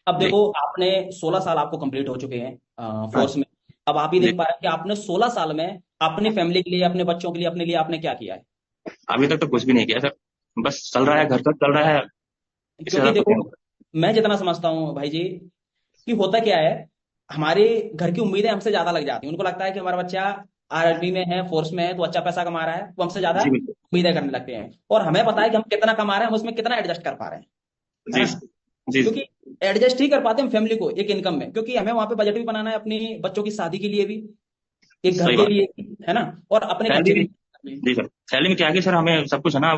अब जी। देखो, आपने 16 साल आपको कंप्लीट हो चुके हैं हाँ फोर्स में। अब आप ही जी। देख पा रहे हैं कि आपने 16 साल में अपनी फैमिली के लिए, अपने बच्चों के लिए, अपने लिए आपने क्या किया है। अभी तक तो कुछ भी नहीं किया सर। बस चल रहा है, घर का चल रहा है। इससे क्योंकि ज्यादा कुछ देखो, नहीं। मैं जितना समझता हूँ भाई जी, कि होता क्या है, हमारे घर की उम्मीदें हमसे ज्यादा लग जाती हैं। उनको लगता है कि हमारा बच्चा आर्मी में है, फोर्स में है, तो अच्छा पैसा कमा रहा है, वो हमसे ज्यादा जी बिल्कुल। उम्मीदें करने लगते हैं। और हमें पता है कि हम कितना कमा रहे हैं, हम उसमें कितना एडजस्ट कर पा रहे हैं, है जी ना। जी। क्योंकि एडजस्ट ही कर पाते हैं हम फैमिली को एक इनकम में, क्योंकि हमें वहां पे बजट भी बनाना है अपनी बच्चों की शादी के लिए भी, एक घर सही के बात। लिए भी, है ना, और अपने खर्चे भी सैलरी। निकालने हैं। जी सर, सैलरी में क्या है कि सर हमें सब कुछ है ना,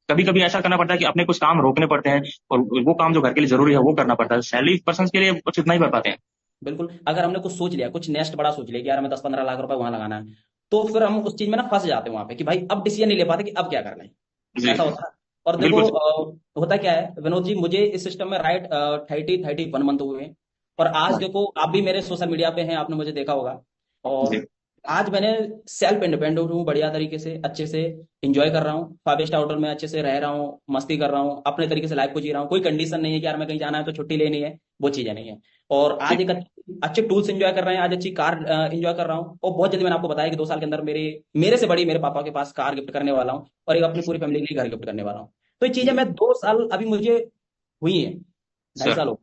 कभी कभी ऐसा करना पड़ता है कि अपने कुछ काम रोकने पड़ते हैं, और वो काम जो घर के लिए जरूरी है वो करना पड़ता है। सैलरी पर्सन के लिए बस इतना ही कर पाते हैं। बिल्कुल, अगर हमने कुछ सोच लिया, कुछ नेक्स्ट बड़ा सोच लिया कि यार हमें 10-15 लाख रुपए वहां लगाना है, तो फिर हम उस चीज में ना फंस जाते हैं वहां पे, कि भाई अब डिसीजन नहीं ले पाते कि अब क्या करना है। जी ऐसा होता है। और देखो, बिल्कुल। होता क्या है विनोद जी, मुझे इस सिस्टम में राइट 30-31 मंथ हुए हैं। और आज हाँ देखो, आप भी मेरे सोशल मीडिया पे हैं, आपने मुझे देखा होगा। और जी आज मैंने सेल्फ इंडिपेंडेंट हूँ, बढ़िया तरीके से, अच्छे से इंजॉय कर रहा हूँ, 5 स्टार होटल में अच्छे से रह रहा हूँ, मस्ती कर रहा हूँ, अपने तरीके से लाइफ को जी रहा हूँ। कोई कंडीशन नहीं है कि यार मैं कहीं जाना है तो छुट्टी लेनी है, वो चीजें नहीं है। और जी। आज एक अच्छे टूल्स एंजॉय कर रहे हैं, आज अच्छी कार एंजॉय कर रहा हूँ। और बहुत जल्दी मैंने आपको बताया कि 2 साल के अंदर मेरे मेरे से बड़ी मेरे पापा के पास कार गिफ्ट करने वाला हूँ, और एक अपनी पूरी फैमिली के लिए घर गिफ्ट करने वाला हूँ। तो ये चीजें जी मैं 2 साल अभी मुझे हुई है, ढाई सर। साल हो।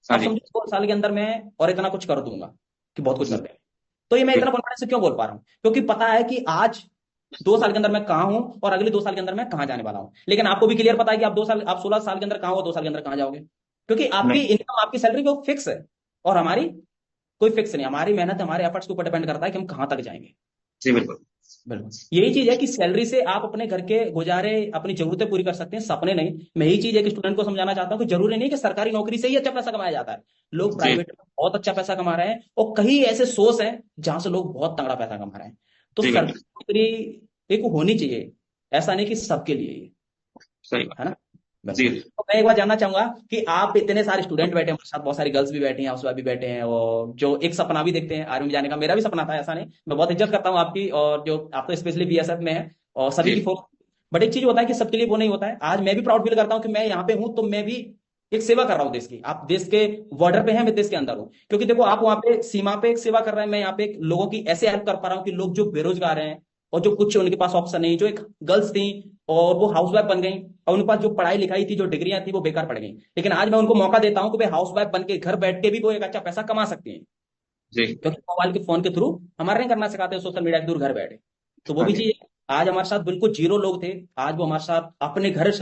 हाँ अब जी। समझो 2 साल के अंदर मैं और इतना कुछ कर दूंगा, कि बहुत कुछ कर जी देंगे। तो ये मैं इतना बिल्कुल। कॉन्फिडेंस से क्यों बोल पा रहा हूँ, क्योंकि पता है कि आज 2 साल के अंदर मैं कहाँ हूँ, और अगले 2 साल के अंदर मैं कहाँ जाने वाला हूँ। लेकिन आपको भी क्लियर पता है कि आप 2 साल, आप 16 साल के अंदर कहाँ हो, 2 साल के अंदर कहाँ जाओगे। क्योंकि आपकी नहीं। इनकम, आपकी सैलरी को फिक्स है, और हमारी कोई फिक्स नहीं। हमारी मेहनत, हमारे एफर्ट्स के ऊपर डिपेंड करता है कि हम कहाँ तक जाएंगे। जी बिल्कुल। बिल्कुल, यही चीज है कि सैलरी से आप अपने घर के गुजारे, अपनी जरूरतें पूरी कर सकते हैं, सपने नहीं। मैं यही चीज है कि स्टूडेंट को समझाना चाहता हूँ कि जरूरी नहीं कि सरकारी नौकरी से ही अच्छा पैसा कमाया जाता है। लोग जी प्राइवेट में बहुत अच्छा पैसा कमा रहे हैं, और कई ऐसे सोर्स हैं जहां से लोग बहुत तगड़ा पैसा कमा रहे हैं। तो जी सरकारी बिल्कुल। नौकरी एक होनी चाहिए, ऐसा नहीं कि सबके लिए ही, सही है ना। बात। जी। बिल्कुल। तो मैं एक बार जानना चाहूंगा कि आप इतने सारे स्टूडेंट बैठे हैं हमारे साथ, बहुत सारी गर्ल्स भी बैठी हैं, हाउस वाइफ भी बैठे हैं, और जो एक सपना भी देखते हैं आर्मी में जाने का, मेरा भी सपना था, ऐसा नहीं। मैं बहुत इज्जत करता हूँ आपकी, और जो आप तो स्पेशली बीएसएफ में है, और सभी जी की फोर्स। बट एक चीज होता है कि सबके लिए वो नहीं होता है। आज मैं भी प्राउड फील करता हूँ कि मैं यहाँ पे हूँ, तो मैं भी एक सेवा कर रहा हूँ देश की। आप देश के बॉर्डर पे हैं, मैं देश के अंदर हूँ। क्योंकि देखो, आप वहाँ पे सीमा पे एक सेवा कर रहे हैं, मैं यहाँ पे लोगों की ऐसे हेल्प कर पा रहा हूँ कि लोग जो बेरोजगार हैं, और जो कुछ उनके पास ऑप्शन नहीं, जो एक गर्ल्स थी और वो हाउसवाइफ बन गई, और उनके पास जो पढ़ाई लिखाई थी, जो डिग्रियां थी, वो बेकार पड़ गई, लेकिन आज मैं उनको मौका देता हूं कि वे हाउस वाइफ बन के घर बैठ के भी वो एक अच्छा पैसा कमा सकती हैं। जी। क्योंकि मोबाइल के फोन के थ्रू हमारे नहीं करना सिखाते हैं, सोशल मीडिया के दूर घर बैठे। तो वो हाँ भी जी। चीज आज हमारे साथ बिल्कुल जीरो लोग थे, आज वो हमारे साथ अपने घर से